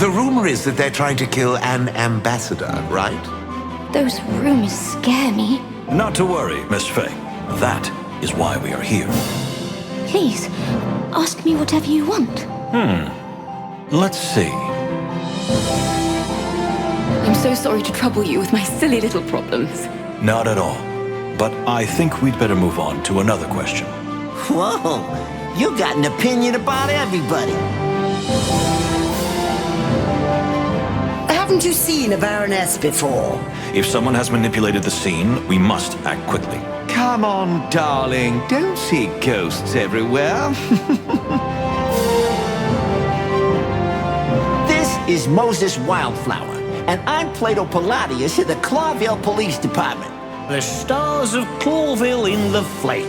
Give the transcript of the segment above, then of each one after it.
The rumor is that they're trying to kill an ambassador, right? Those rumors scare me. Not to worry, Miss Fay. That is why we are here. Please, ask me whatever you want. Let's see. I'm so sorry to trouble you with my silly little problems. Not at all. But I think we'd better move on to another question. Whoa, you got an opinion about everybody. Haven't you seen a Baroness before? If someone has manipulated the scene, we must act quickly. Come on, darling. Don't see ghosts everywhere. This is Moses Wildflower, and I'm Plato Palladius of the Clawville Police Department. The stars of Clawville in the flesh.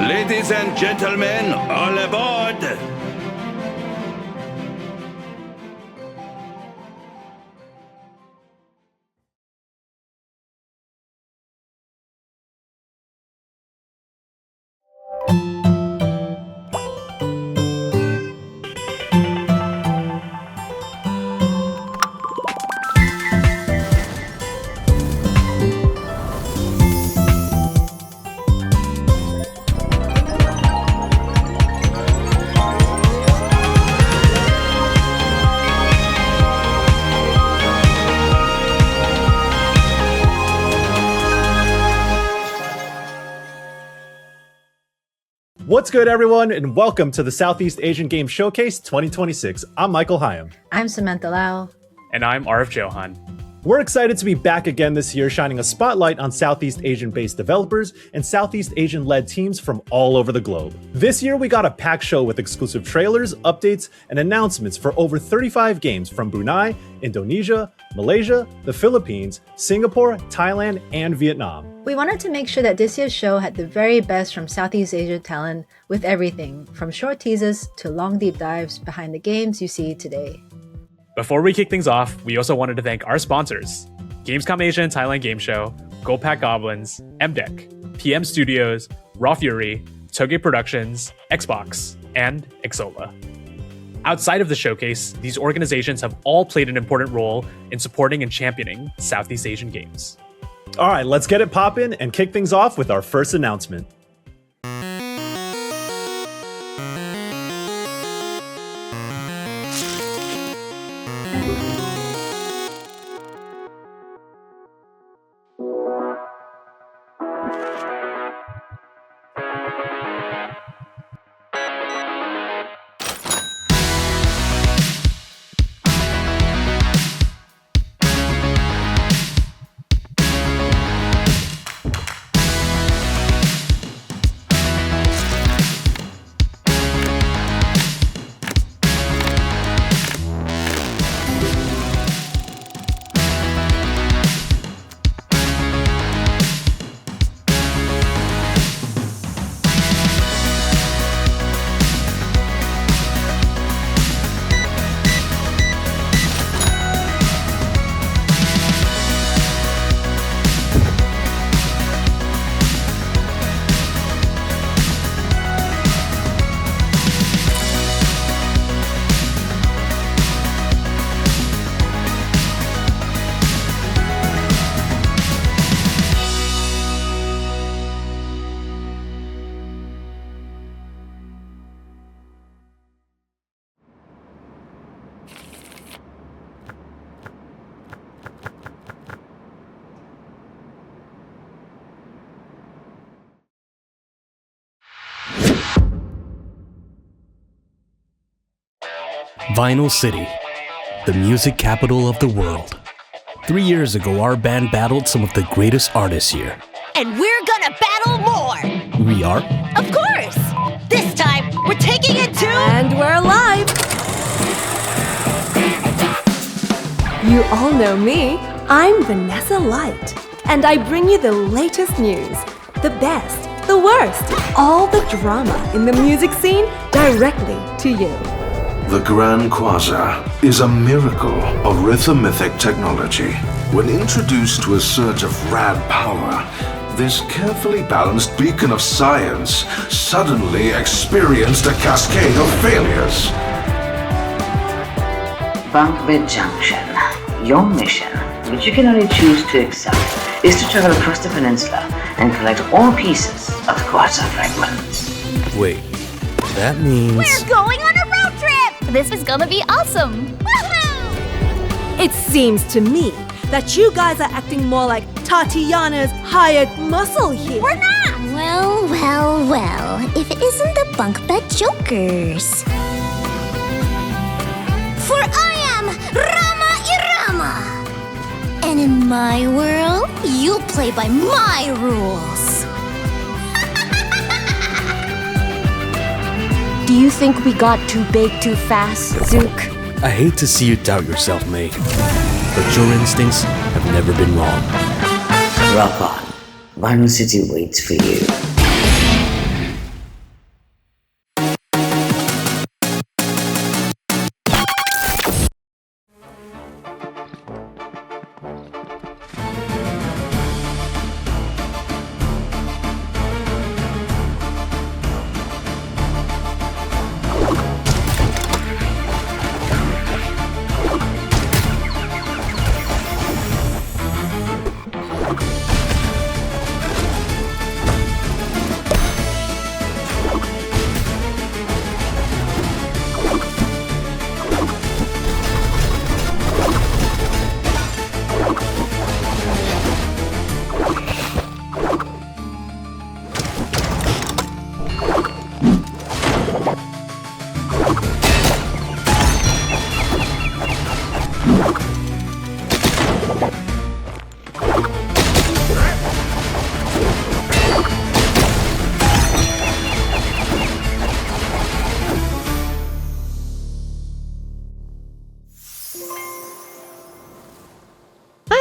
Ladies and gentlemen, all aboard! What's good, everyone, and welcome to the Southeast Asian Game Showcase 2026. I'm Michael Hyam. I'm Samantha Lau. And I'm Arif Johan. We're excited to be back again this year, shining a spotlight on Southeast Asian-based developers and Southeast Asian-led teams from all over the globe. This year, we got a packed show with exclusive trailers, updates, and announcements for over 35 games from Brunei, Indonesia, Malaysia, the Philippines, Singapore, Thailand, and Vietnam. We wanted to make sure that this year's show had the very best from Southeast Asia talent with everything from short teasers to long deep dives behind the games you see today. Before we kick things off, we also wanted to thank our sponsors: Gamescom Asia and Thailand Game Show, Goldpack Goblins, MDEC, PM Studios, Raw Fury, Toge Productions, Xbox, and Exola. Outside of the showcase, these organizations have all played an important role in supporting and championing Southeast Asian games. All right, let's get it poppin' and kick things off with our first announcement. Vinyl City, the music capital of the world. 3 years ago, our band battled some of the greatest artists here. And we're gonna battle more! We are? Of course! This time, we're taking it to... And we're alive! You all know me. I'm Vanessa Light. And I bring you the latest news. The best, the worst, all the drama in the music scene directly to you. The Grand Quasar is a miracle of rhythmothic technology. When introduced to a surge of rad power, this carefully balanced beacon of science suddenly experienced a cascade of failures. Bunkbed Junction. Your mission, which you can only choose to accept, is to travel across the peninsula and collect all pieces of the quasar fragments. Wait, that means... We're going on a road trip! This is gonna be awesome! Woohoo! It seems to me that you guys are acting more like Tatiana's hired muscle here. We're not! Well, if it isn't the bunk bed jokers. For I am Rama Irama. And in my world, you play by my rules. Do you think we got too big too fast, Zook? I hate to see you doubt yourself, May, but your instincts have never been wrong. Rock on. Vinyl City waits for you.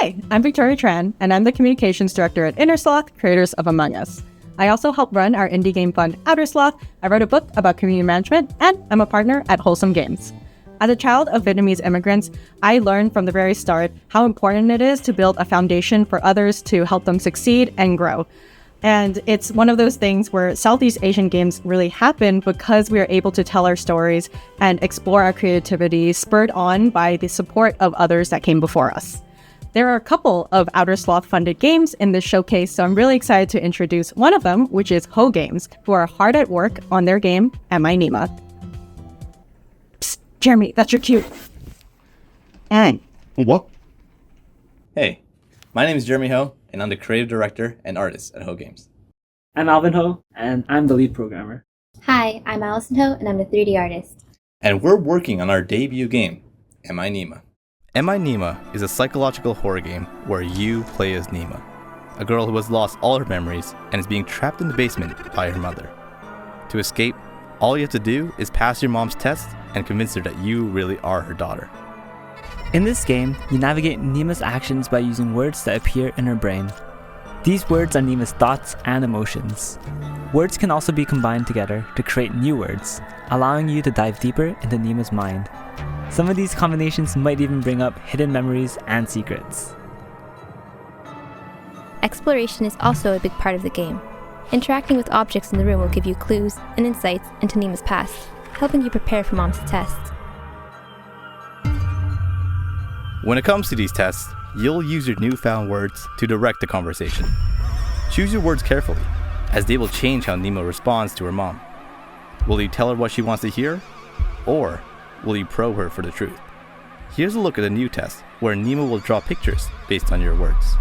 Hi, I'm Victoria Tran, and I'm the Communications Director at Innersloth, creators of Among Us. I also help run our indie game fund Outer Sloth, I wrote a book about community management, and I'm a partner at Wholesome Games. As a child of Vietnamese immigrants, I learned from the very start how important it is to build a foundation for others to help them succeed and grow. And it's one of those things where Southeast Asian games really happen because we are able to tell our stories and explore our creativity, spurred on by the support of others that came before us. There are a couple of Outer Sloth funded games in this showcase, so I'm really excited to introduce one of them, which is Ho Games, who are hard at work on their game, Am I Nima? Psst, Jeremy, that's your cue. And what? Hey, my name is Jeremy Ho, and I'm the creative director and artist at Ho Games. I'm Alvin Ho, and I'm the lead programmer. Hi, I'm Allison Ho, and I'm the 3D artist. And we're working on our debut game, Am I Nima? Am I Nima is a psychological horror game where you play as Nima, a girl who has lost all her memories and is being trapped in the basement by her mother. To escape, all you have to do is pass your mom's test and convince her that you really are her daughter. In this game, you navigate Nima's actions by using words that appear in her brain. These words are Nima's thoughts and emotions. Words can also be combined together to create new words, allowing you to dive deeper into Nima's mind. Some of these combinations might even bring up hidden memories and secrets. Exploration is also a big part of the game. Interacting with objects in the room will give you clues and insights into Nima's past, helping you prepare for Mom's test. When it comes to these tests, you'll use your newfound words to direct the conversation. Choose your words carefully, as they will change how Nima responds to her mom. Will you tell her what she wants to hear? Or will you probe her for the truth? Here's a look at a new test, where Nima will draw pictures based on your words.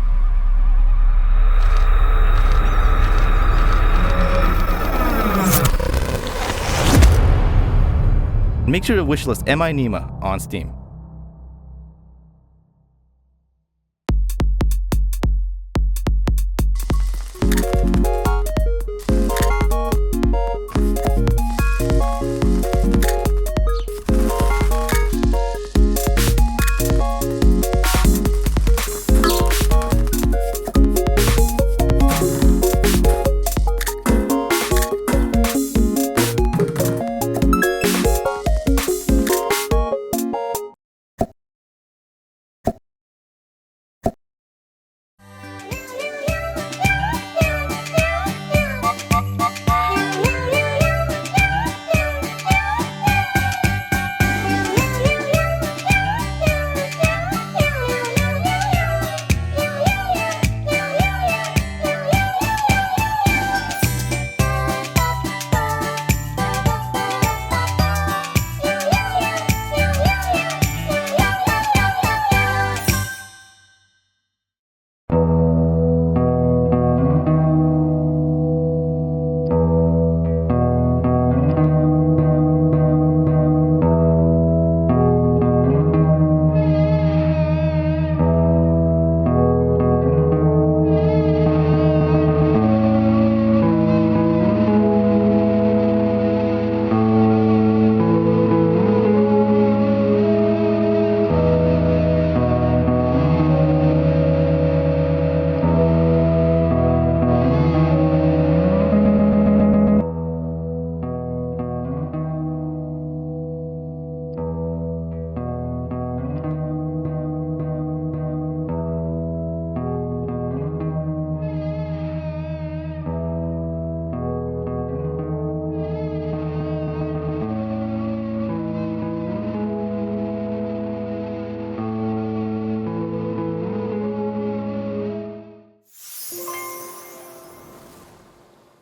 Make sure to wishlist Am I Nima on Steam.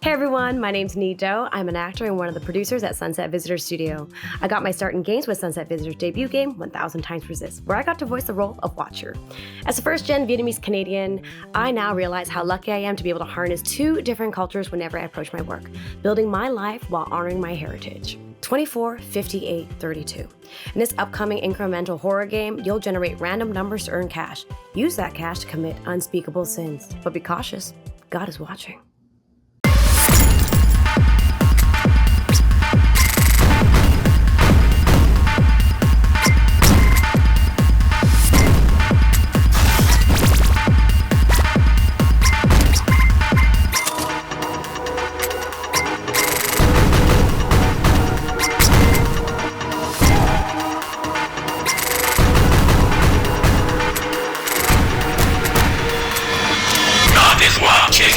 Hey everyone, my name's Nito. I'm an actor and one of the producers at Sunset Visitor Studio. I got my start in games with Sunset Visitor's debut game, 1000 Times Resist, where I got to voice the role of Watcher. As a first-gen Vietnamese Canadian, I now realize how lucky I am to be able to harness two different cultures whenever I approach my work, building my life while honoring my heritage. 24, 58, 32. In this upcoming incremental horror game, you'll generate random numbers to earn cash. Use that cash to commit unspeakable sins. But be cautious, God is watching. God is watching.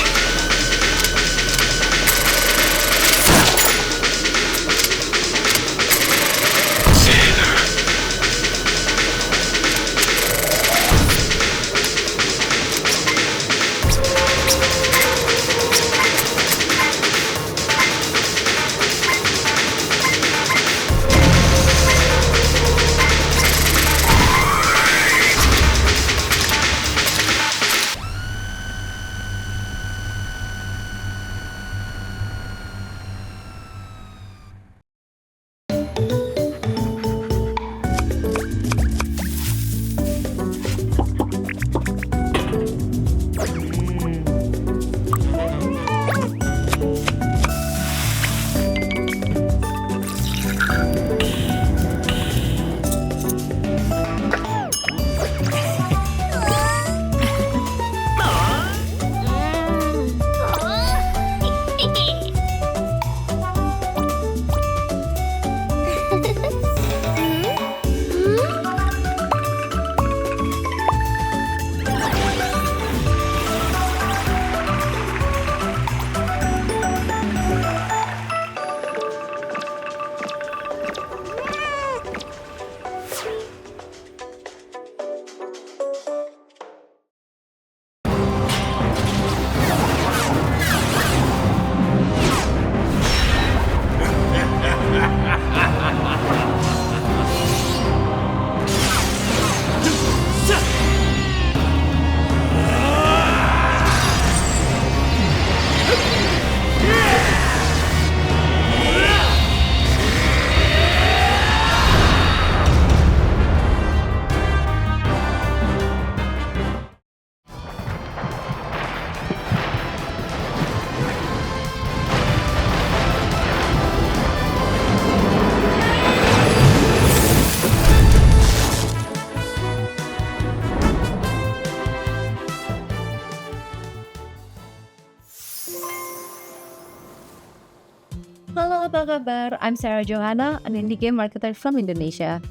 Halo, apa kabar? I'm Sarah Johanna, an indie game marketer from Indonesia.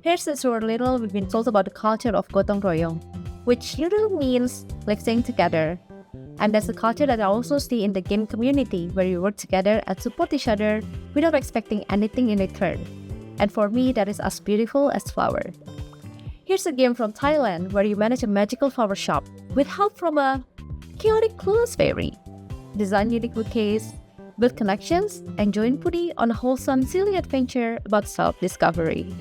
Here's a short little we've been told about the culture of gotong royong, which literally means like staying together. And that's a culture that I also see in the game community, where you work together and support each other without expecting anything in return. And for me, that is as beautiful as flower. Here's a game from Thailand where you manage a magical flower shop with help from a chaotic clueless fairy. Design unique bouquets, build connections, and join Pudi on a wholesome, silly adventure about self-discovery.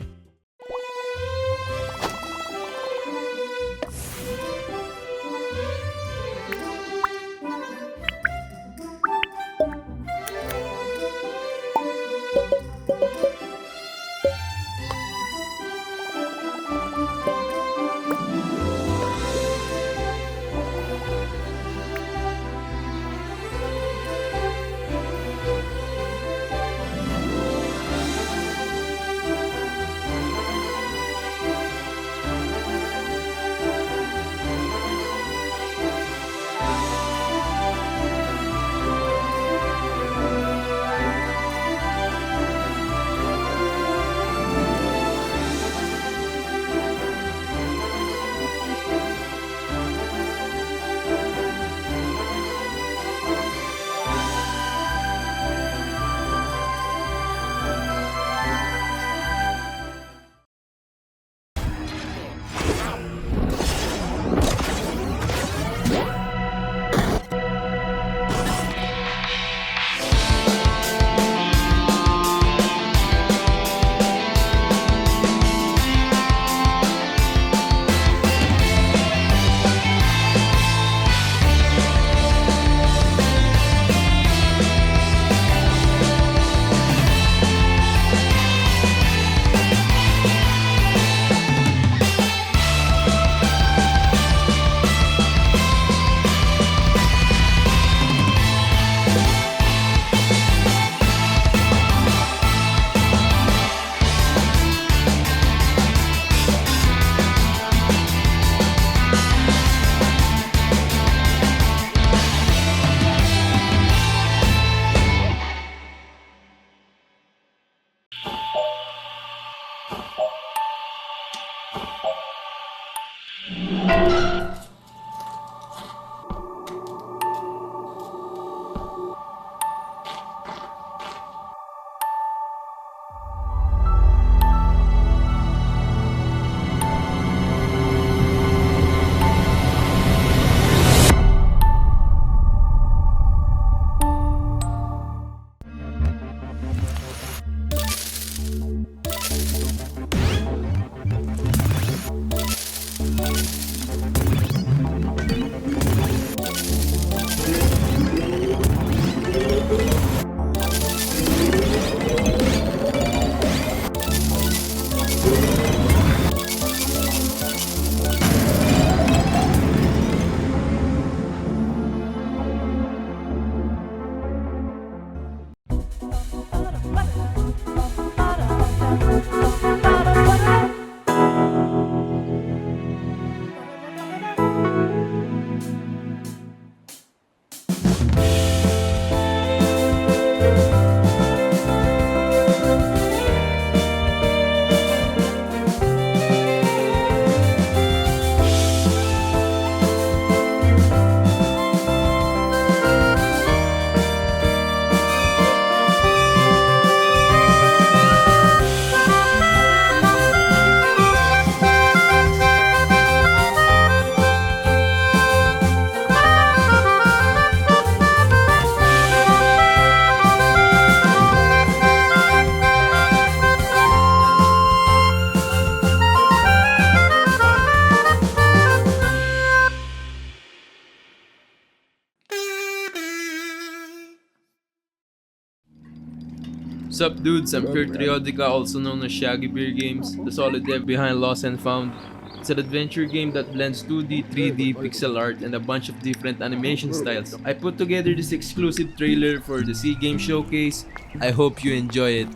Sup dudes, I'm Kurt Triodica, also known as Shaggy Beer Games, the solid dev behind Lost and Found. It's an adventure game that blends 2D, 3D, pixel art, and a bunch of different animation styles. I put together this exclusive trailer for the C Game Showcase. I hope you enjoy it.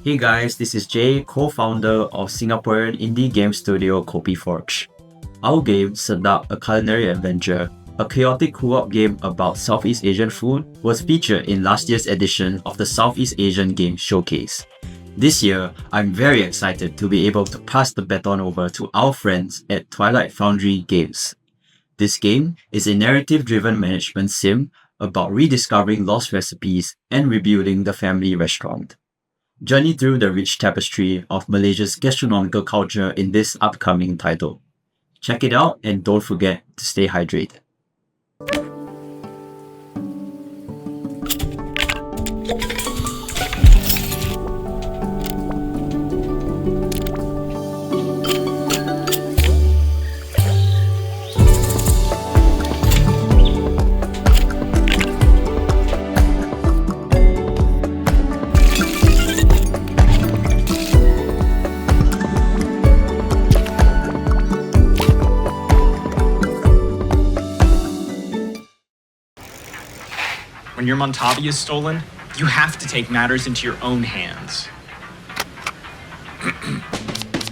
Hey guys, this is Jay, co-founder of Singaporean indie game studio Kopi Forge. Our game, Sedap, a culinary adventure, a chaotic co-op game about Southeast Asian food, was featured in last year's edition of the Southeast Asian Game Showcase. This year, I'm very excited to be able to pass the baton over to our friends at Twilight Foundry Games. This game is a narrative-driven management sim about rediscovering lost recipes and rebuilding the family restaurant. Journey through the rich tapestry of Malaysia's gastronomical culture in this upcoming title. Check it out and don't forget to stay hydrated. When your Montavi is stolen, you have to take matters into your own hands.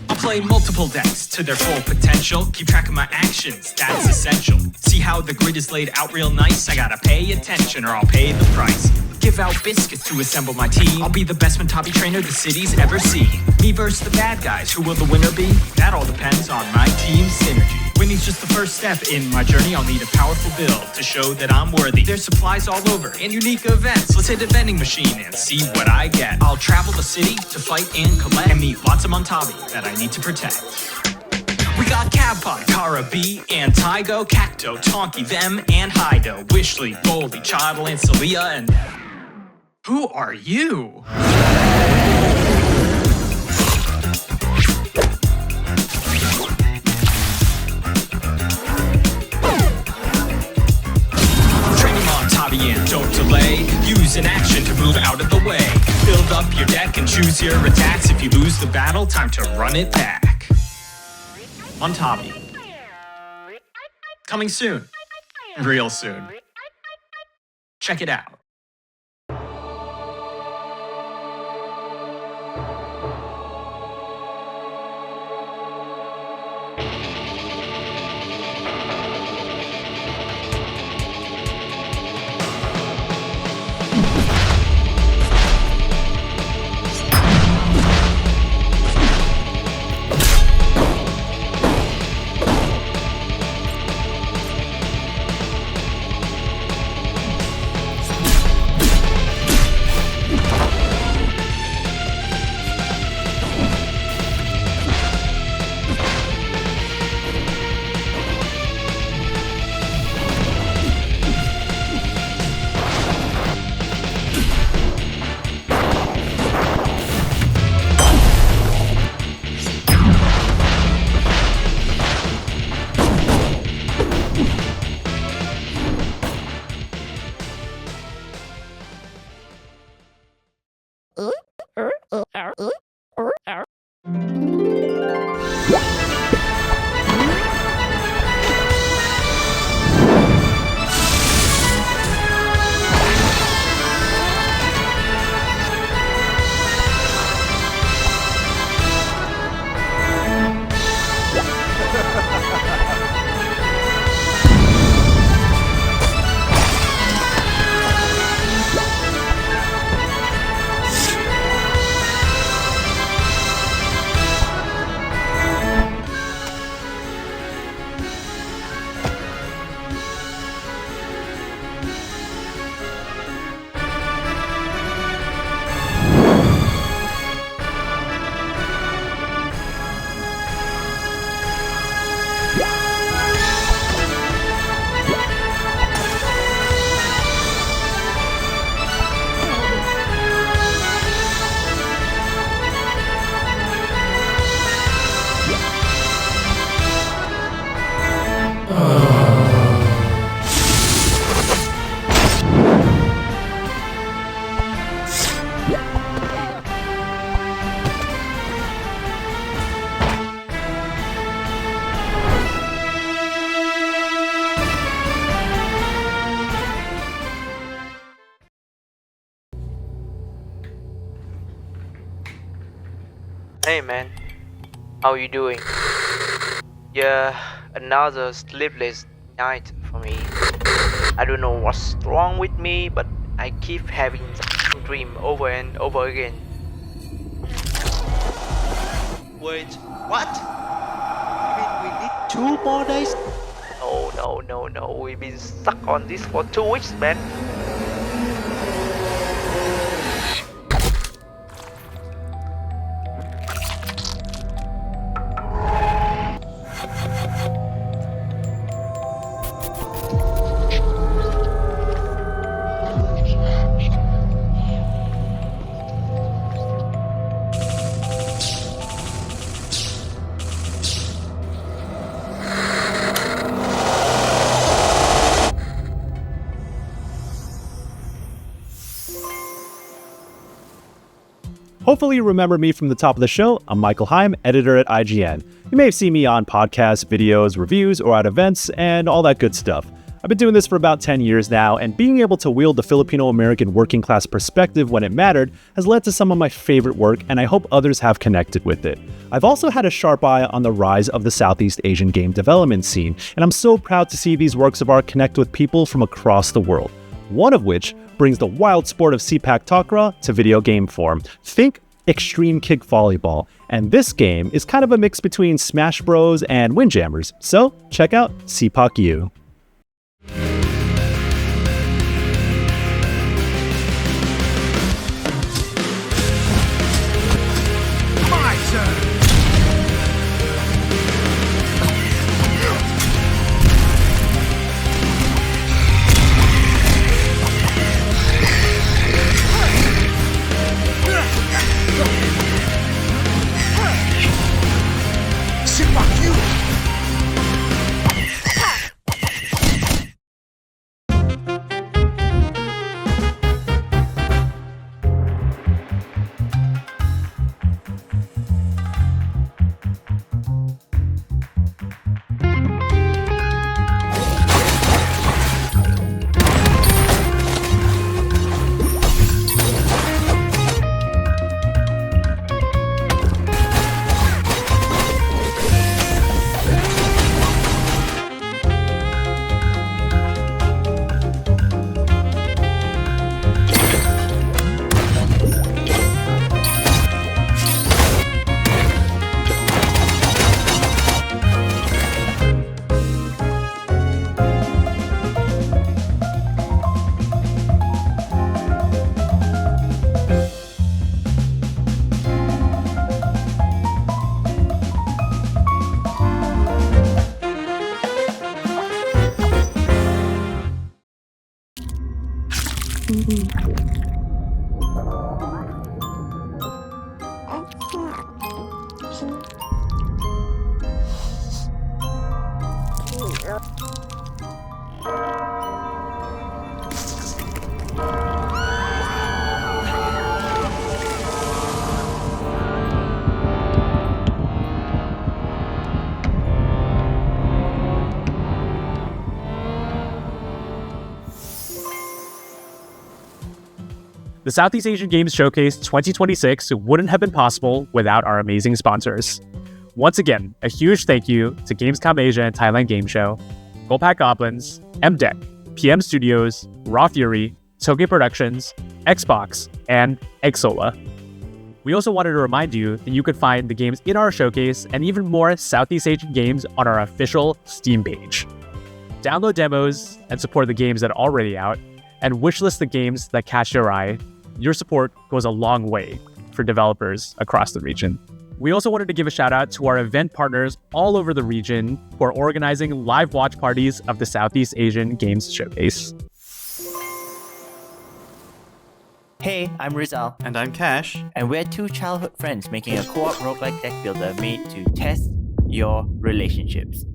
I'll play multiple decks to their full potential. Keep track of my actions, that's essential. See how the grid is laid out real nice? I gotta pay attention or I'll pay the price. Give out biscuits to assemble my team. I'll be the best Montavi trainer the city's ever seen. Me versus the bad guys, who will the winner be? That all depends on my team's synergy. Winning's just the first step in my journey. I'll need a powerful build to show that I'm worthy. There's supplies all over and unique events. Let's hit a vending machine and see what I get. I'll travel the city to fight and collect and meet lots of Montavi that I need to protect. We got Cavpod, Kara B, and Tygo, Cacto, Tonki, them, and Hydo, Wishley, Goldie, Chadel, and Celia, and... Who are you? And don't delay, use an action to move out of the way. Build up your deck and choose your attacks. If you lose the battle, time to run it back. Montavi. Coming soon. Real soon. Check it out. Hey man, how you doing? Yeah, another sleepless night for me. I don't know what's wrong with me, but I keep having the dream over and over again. Wait, what? You mean we need 2 more days? No, we've been stuck on this for 2 weeks, man. Hopefully you remember me from the top of the show. I'm Michael Heim, editor at IGN. You may have seen me on podcasts, videos, reviews, or at events, and all that good stuff. I've been doing this for about 10 years now, and being able to wield the Filipino-American working class perspective when it mattered has led to some of my favorite work, and I hope others have connected with it. I've also had a sharp eye on the rise of the Southeast Asian game development scene, and I'm so proud to see these works of art connect with people from across the world. One of which brings the wild sport of Sepak Takraw to video game form. Think Extreme Kick Volleyball. And this game is kind of a mix between Smash Bros. And Windjammers. So check out Sepak U. The Southeast Asian Games Showcase 2026 wouldn't have been possible without our amazing sponsors. Once again, a huge thank you to Gamescom Asia and Thailand Game Show, Goldpack Goblins, MDEC, PM Studios, Raw Fury, Toge Productions, Xbox, and Exola. We also wanted to remind you that you could find the games in our showcase and even more Southeast Asian games on our official Steam page. Download demos and support the games that are already out, and wishlist the games that catch your eye. Your support goes a long way for developers across the region. We also wanted to give a shout out to our event partners all over the region who are organizing live watch parties of the Southeast Asian Games Showcase. Hey, I'm Rizal. And I'm Cash. And we're two childhood friends making a co-op roguelike deck builder made to test your relationships.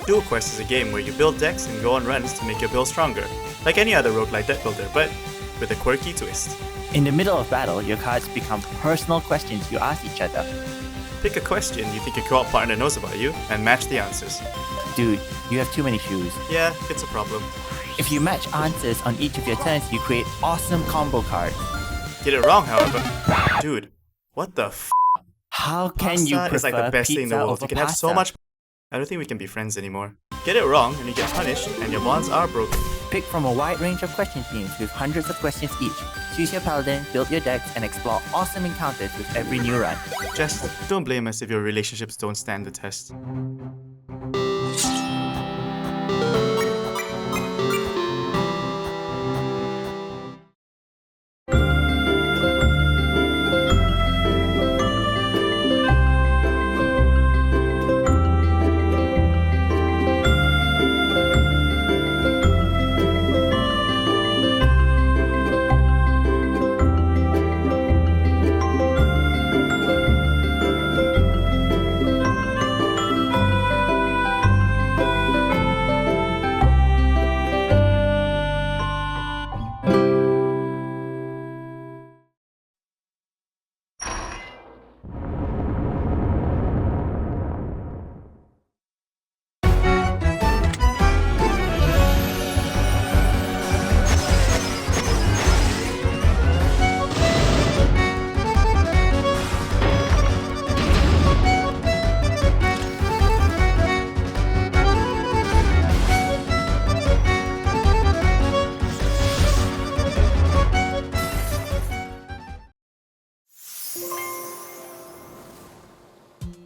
Dual Quest is a game where you build decks and go on runs to make your build stronger, like any other roguelike deck builder, but with a quirky twist. In the middle of battle, your cards become personal questions you ask each other. Pick a question you think your co-op partner knows about you, and match the answers. Dude, you have too many shoes. Yeah, it's a problem. If you match answers on each of your turns, you create awesome combo cards. Get it wrong, however. Dude, what the f? How can you prefer is like the best thing in the pizza world. over You can have so pasta? much. I don't think we can be friends anymore. Get it wrong and you get punished, and your bonds are broken. Pick from a wide range of question themes with hundreds of questions each. Choose your paladin, build your decks, and explore awesome encounters with every new run. Just don't blame us if your relationships don't stand the test.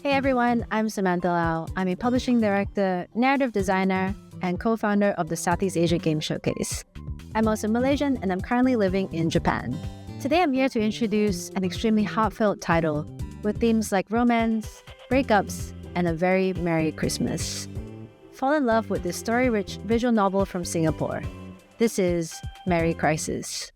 Hey everyone, I'm Samantha Lau. I'm a publishing director, narrative designer, and co-founder of the Southeast Asia Game Showcase. I'm also Malaysian and I'm currently living in Japan. Today I'm here to introduce an extremely heartfelt title with themes like romance, breakups, and a very Merry Christmas. Fall in love with this story-rich visual novel from Singapore. This is Merry Crisis.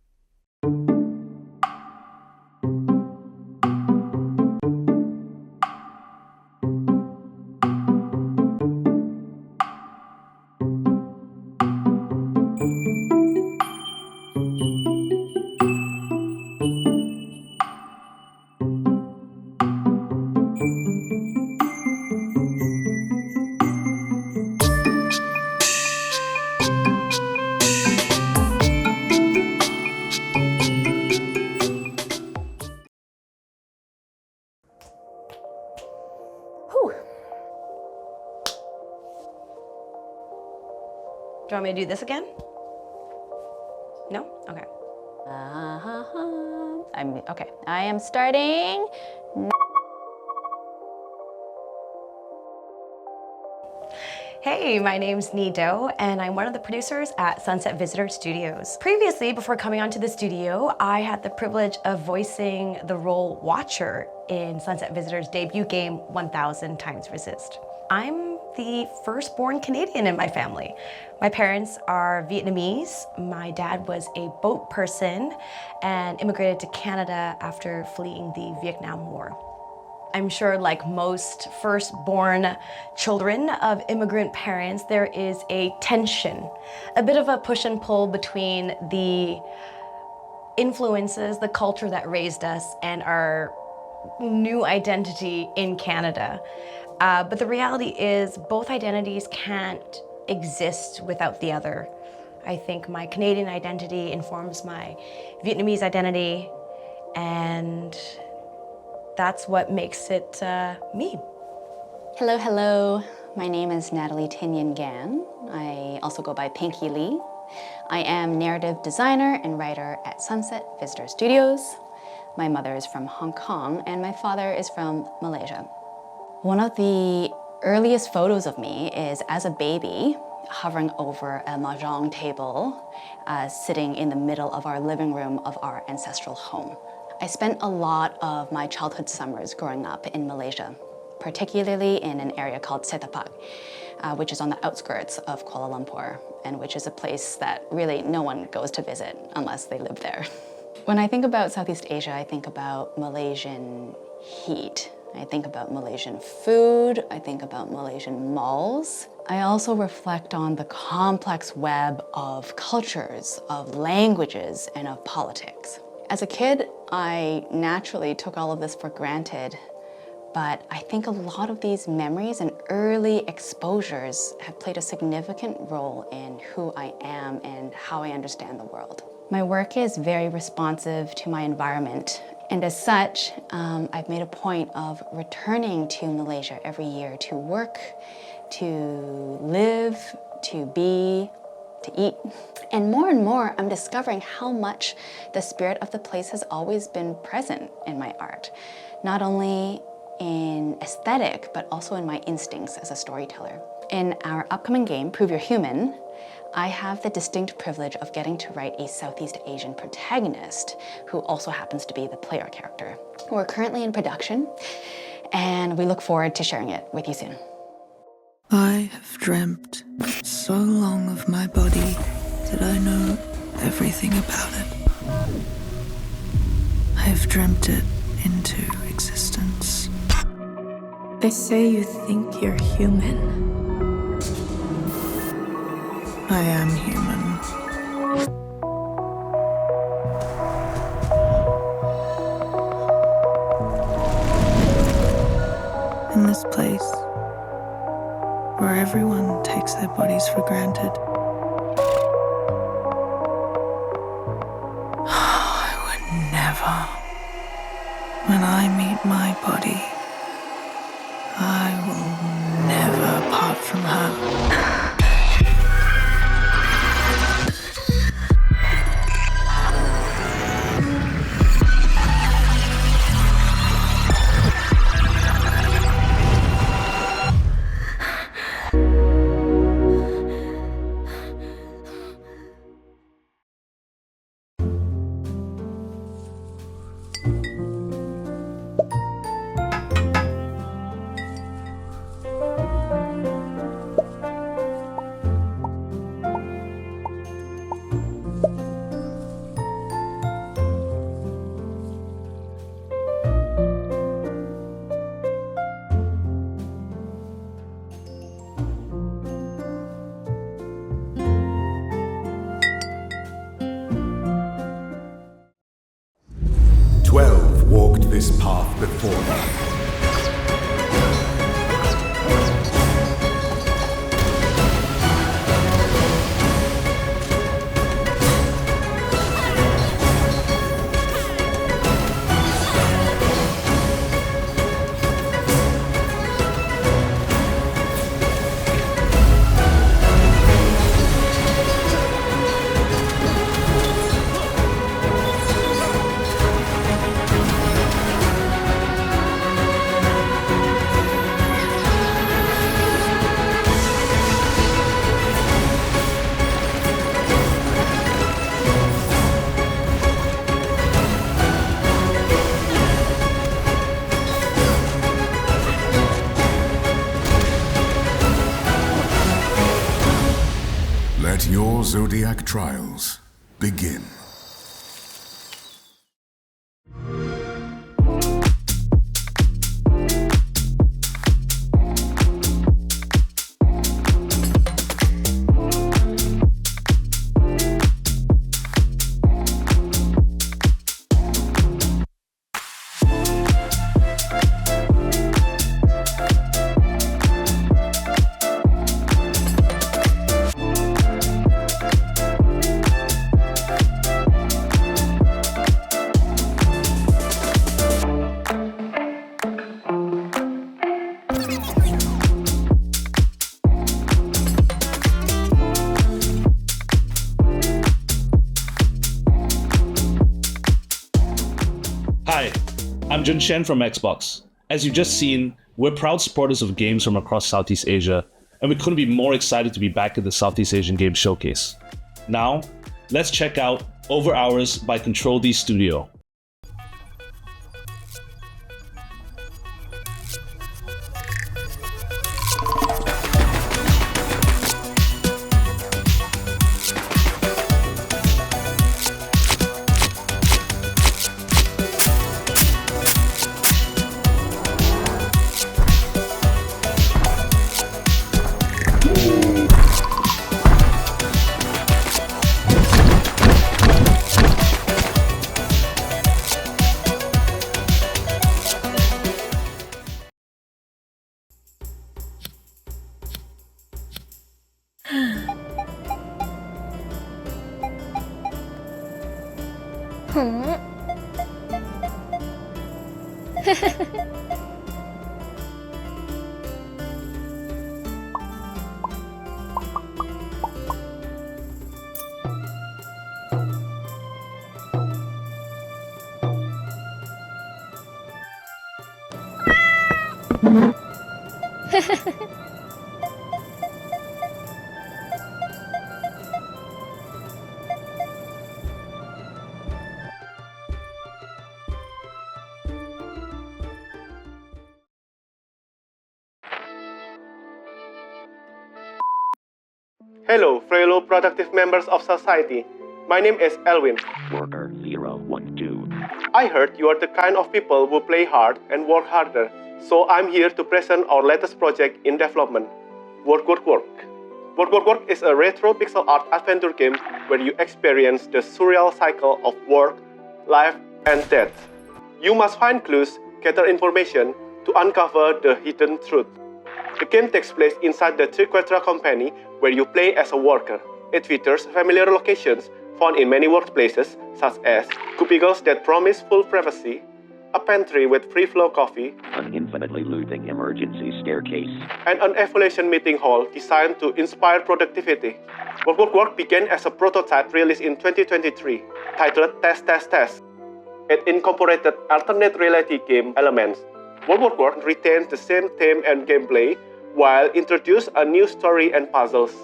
Do you want me to do this again? No? Okay. I am starting. Hey, my name's Nido, and I'm one of the producers at Sunset Visitor Studios. Previously, before coming onto the studio, I had the privilege of voicing the role Watcher in Sunset Visitor's debut game, 1000 Times Resist. I'm the firstborn Canadian in my family. My parents are Vietnamese. My dad was a boat person and immigrated to Canada after fleeing the Vietnam War. I'm sure, like most firstborn children of immigrant parents, there is a tension, a bit of a push and pull between the influences, the culture that raised us, and our new identity in Canada. But the reality is both identities can't exist without the other. I think my Canadian identity informs my Vietnamese identity, and that's what makes it me. Hello, hello. My name is Natalie Tinyan Gan. I also go by Pinky Lee. I am narrative designer and writer at Sunset Visitor Studios. My mother is from Hong Kong and my father is from Malaysia. One of the earliest photos of me is as a baby hovering over a mahjong table, sitting in the middle of our living room of our ancestral home. I spent a lot of my childhood summers growing up in Malaysia, particularly in an area called Setapak, which is on the outskirts of Kuala Lumpur, and which is a place that really no one goes to visit unless they live there. When I think about Southeast Asia, I think about Malaysian heat. I think about Malaysian food, I think about Malaysian malls. I also reflect on the complex web of cultures, of languages, and of politics. As a kid, I naturally took all of this for granted, but I think a lot of these memories and early exposures have played a significant role in who I am and how I understand the world. My work is very responsive to my environment, and as such, I've made a point of returning to Malaysia every year to work, to live, to be, to eat. And more, I'm discovering how much the spirit of the place has always been present in my art, not only in aesthetic, but also in my instincts as a storyteller. In our upcoming game, Prove You're Human, I have the distinct privilege of getting to write a Southeast Asian protagonist who also happens to be the player character. We're currently in production, and we look forward to sharing it with you soon. I have dreamt so long of my body that I know everything about it. I have dreamt it into existence. They say you think you're human. I am human. In this place, where everyone takes their bodies for granted, I would never. When I meet my body, I will never part from her. This path before me. Let your zodiac trials begin. Hi, I'm Jun Shen from Xbox. As you've just seen, we're proud supporters of games from across Southeast Asia, and we couldn't be more excited to be back at the Southeast Asian Games Showcase. Now, let's check out Over Hours by Control D Studio. Hello, fellow productive members of society. My name is Elwin. Worker 012. I heard you are the kind of people who play hard and work harder, so I'm here to present our latest project in development, Work Work Work. Work Work Work is a retro pixel art adventure game where you experience the surreal cycle of work, life, and death. You must find clues, gather information to uncover the hidden truth. The game takes place inside the Triquetra company where you play as a worker. It features familiar locations found in many workplaces, such as cubicles that promise full privacy, a pantry with free flow coffee, An infinitely looping emergency staircase. and an evaluation meeting hall designed to inspire productivity. Work Work Work began as a prototype released in 2023, titled Test Test Test. It incorporated alternate reality game elements. Work Work Work retains the same theme and gameplay, while introduced a new story and puzzles.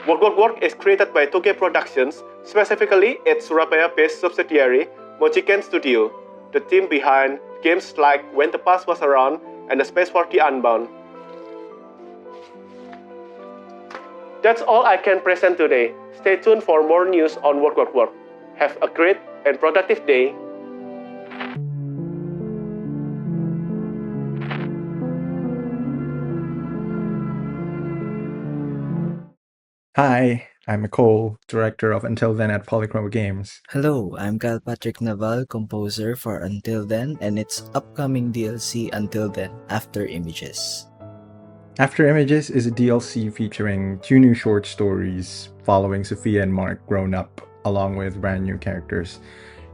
Work Work Work is created by Toge Productions, specifically its Surabaya-based subsidiary, Mochiken Studio, the team behind games like When the Past Was Around and The Space for the Unbound. That's all I can present today. Stay tuned for more news on Work Work Work. Have a great and productive day. Hi, I'm Nicole, director of Until Then at Polychroma Games. Hello, I'm Kyle Patrick Naval, composer for Until Then and its upcoming DLC Until Then After Images. After Images is a DLC featuring 2 new short stories following Sophia and Mark grown up along with brand new characters.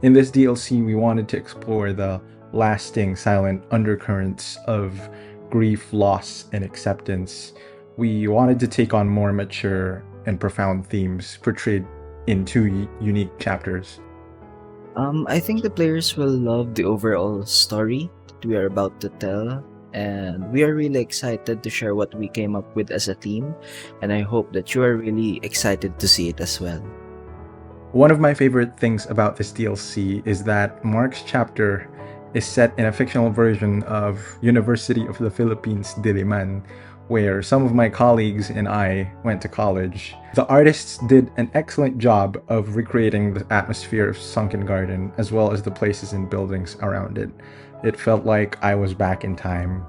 In this DLC, we wanted to explore the lasting silent undercurrents of grief, loss, and acceptance. We wanted to take on more mature and profound themes portrayed in 2 unique chapters. I think the players will love the overall story that we are about to tell, and we are really excited to share what we came up with as a theme, and I hope that you are really excited to see it as well. One of my favorite things about this DLC is that Mark's chapter is set in a fictional version of University of the Philippines, Diliman, where some of my colleagues and I went to college. The artists did an excellent job of recreating the atmosphere of Sunken Garden, as well as the places and buildings around it. It felt like I was back in time.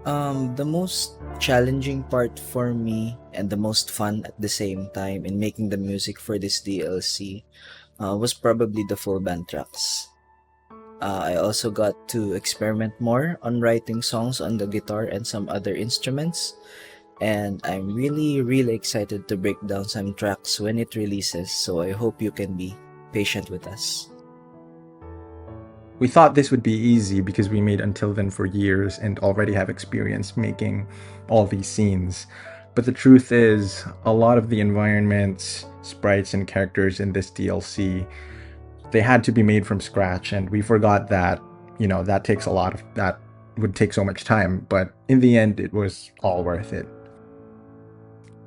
The most challenging part for me and the most fun at the same time in making the music for this DLC was probably the full band tracks. I also got to experiment more on writing songs on the guitar and some other instruments, and I'm really excited to break down some tracks when it releases, so I hope you can be patient with us. We thought this would be easy because we made Until Then for years and already have experience making all these scenes. But the truth is, a lot of the environments, sprites, and characters in this DLC, they had to be made from scratch, and we forgot that, that would take so much time, but in the end, it was all worth it.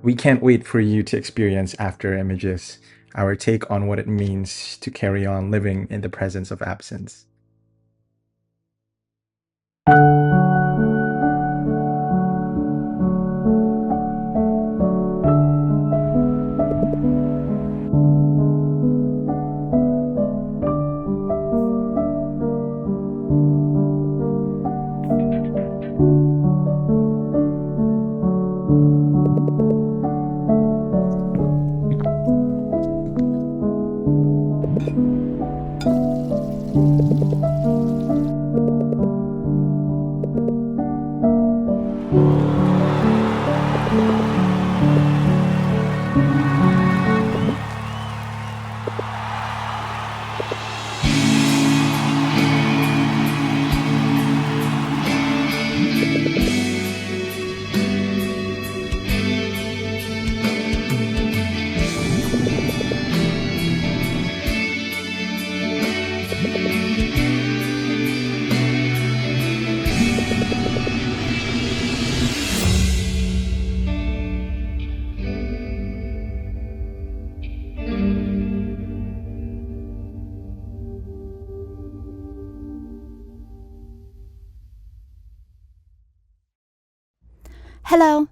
We can't wait for you to experience After Images, our take on what it means to carry on living in the presence of absence. Hello,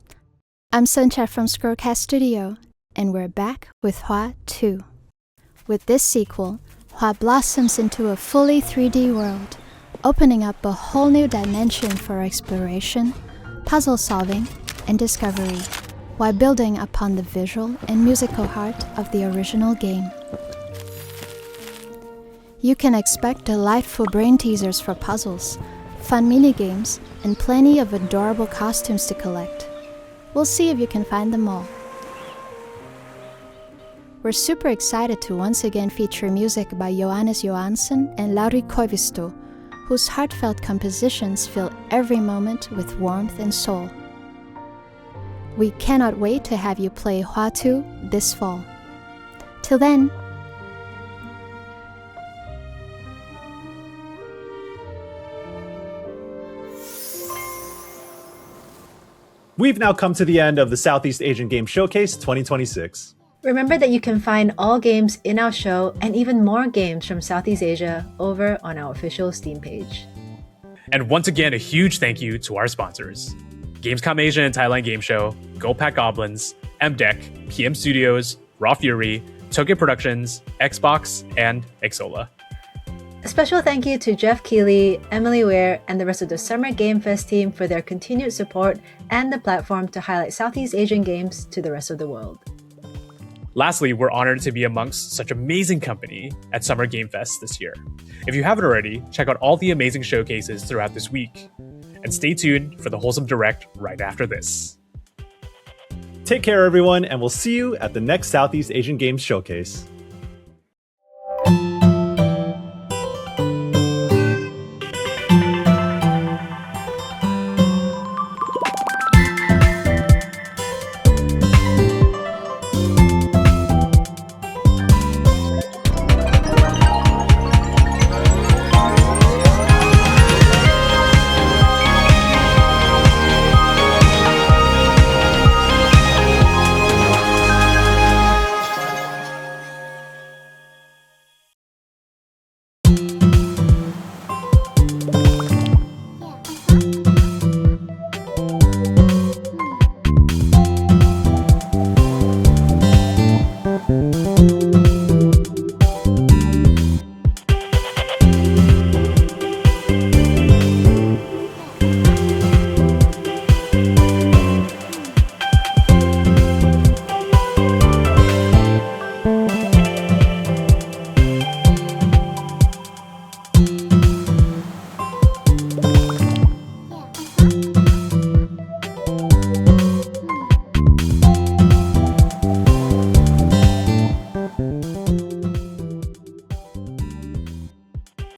I'm Suncha from Scrollcast Studio, and we're back with Hua 2. With this sequel, Hua blossoms into a fully 3D world, opening up a whole new dimension for exploration, puzzle solving, and discovery, while building upon the visual and musical heart of the original game. You can expect delightful brain teasers for puzzles, fun minigames, and plenty of adorable costumes to collect. We'll see if you can find them all. We're super excited to once again feature music by Johannes Johansson and Lauri Koivisto, whose heartfelt compositions fill every moment with warmth and soul. We cannot wait to have you play Hua 2 this fall. Till then, We've now come to the end of the Southeast Asian Game Showcase 2026. Remember that you can find all games in our show and even more games from Southeast Asia over on our official Steam page. And once again, a huge thank you to our sponsors: Gamescom Asia and Thailand Game Show, Go Pack Goblins, MDEC, PM Studios, Raw Fury, Tokyo Productions, Xbox, and Exola. A special thank you to Jeff Keighley, Emily Ware, and the rest of the Summer Game Fest team for their continued support and the platform to highlight Southeast Asian games to the rest of the world. Lastly, we're honored to be amongst such amazing company at Summer Game Fest this year. If you haven't already, check out all the amazing showcases throughout this week. And stay tuned for the Wholesome Direct right after this. Take care, everyone, and we'll see you at the next Southeast Asian Games Showcase.